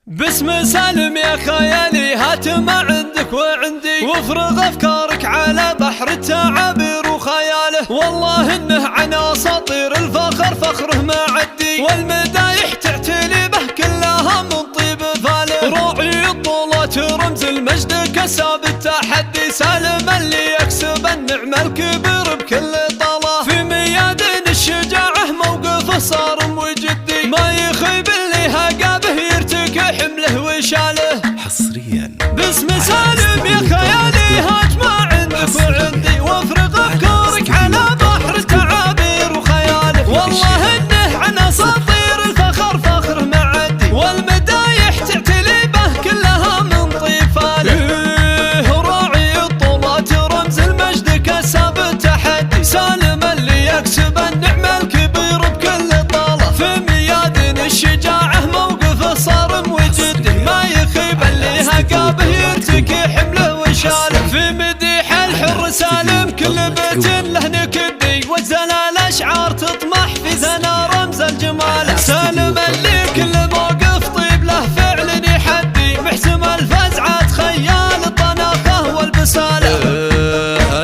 باسم سالم يا خيالي هات ما عندك وعندي، وافرغ افكارك على بحر التعابير وخياله. والله انه عن اساطير الفخر فخره ما عدي، والمدايح تعتلي به كلها من طيب فاله. راعي الطولة رمز المجد كساب التحدي، سالم اللي يكسب النعمة الكبير بكل طاله. في ميادين الشجاعة موقفه صارم وجدي، ما يخيب اللي هقابه يرتكي حمله وشاله. حصريا باسم سالم يا خيالي هات ما عندك وعندي، وافرغ افكارك على بحر التعابير وخياله. والله انه عن اساطير الفخر فخره معدي، والمدايح تعتلي به كلها من طيفاله. راعي الطولة رمز المجد كساب التحدي، سالم اللي يكسب النعمة الكبير بكل طاله. في ميادين الشجاعة موقفه صارم وجدي، ما يخيب اللي هقابه يرتكي حمله وشاله. في مديح الحر سالم كل بيت له نكدي، وزلال اشعار تطمح في ثنا رمز الجمال. سالم اللي كل موقف طيب له فعل يحدي، محسم الفزعة خيال الطناخة والبسالة.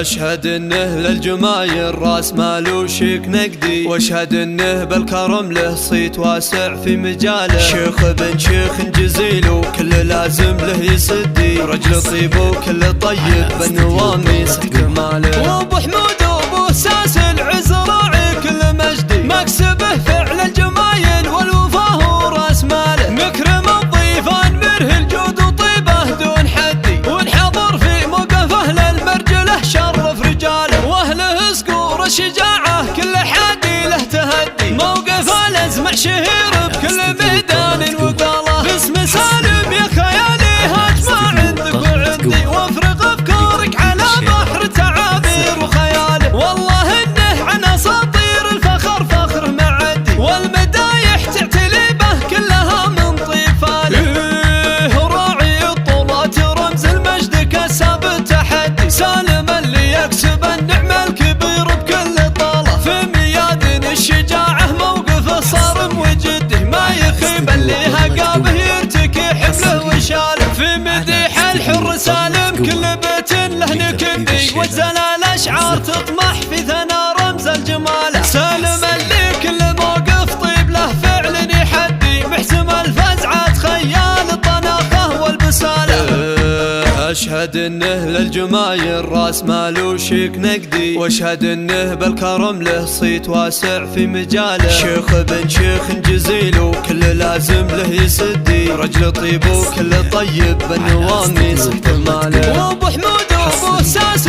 اشهد انه للجمايل راس مال وشيك نقدي، واشهد انه بالكرم له صيت واسع في مجاله. شيخ بن شيخ جزيل وكل لازم له يسدي، رجل طيب وكل طيب بالنوامي صح كماله. وابو حمود وابو ساس العز راعي كل مجدي، مكسبه فعل الجمايل والوفاه وراس ماله. مكرم الضيفان مره الجود وطيبه دون حدي، وانحضر في موقفه للمرجله شرف رجاله. واهله صقور الشجاعه كل حادي له تهدي، موقفه لازمع شهير بكل ميدان وقاله. باسم سالم يا خيالي هات ما عندك وعندي، وافرغ افكارك على بحر تعابير وخياله. والله انه عن اساطير الفخر فخره معدي، والمدايح تعتلي به كلها من طيفاله. راعي الطولة رمز المجد كساب التحدي، سالم اللي يكسب النعمة الكبير بكل طاله. في ميادين الشجاعة موقفه صارم وجدي، ما يخيب اللي هقابه يرتكي حمله وشاله. في مديح الحر سالم كل بيت له نكدي، وزلال اشعار تطمح في ثنا رمز الجمال. سالم اللي كل موقف طيب له فعل يحدي، محسم الفزعة خيال الطناخة والبسالة. اشهد انه للجمايل راس مال وشيك نقدي، واشهد انه بالكرم له صيت واسع في مجاله. شيخ بن شيخ جزيل وكل لازم له يسدي، رجل طيب وكل طيب بالنوامي صح كماله. وابو حمود وابو ساس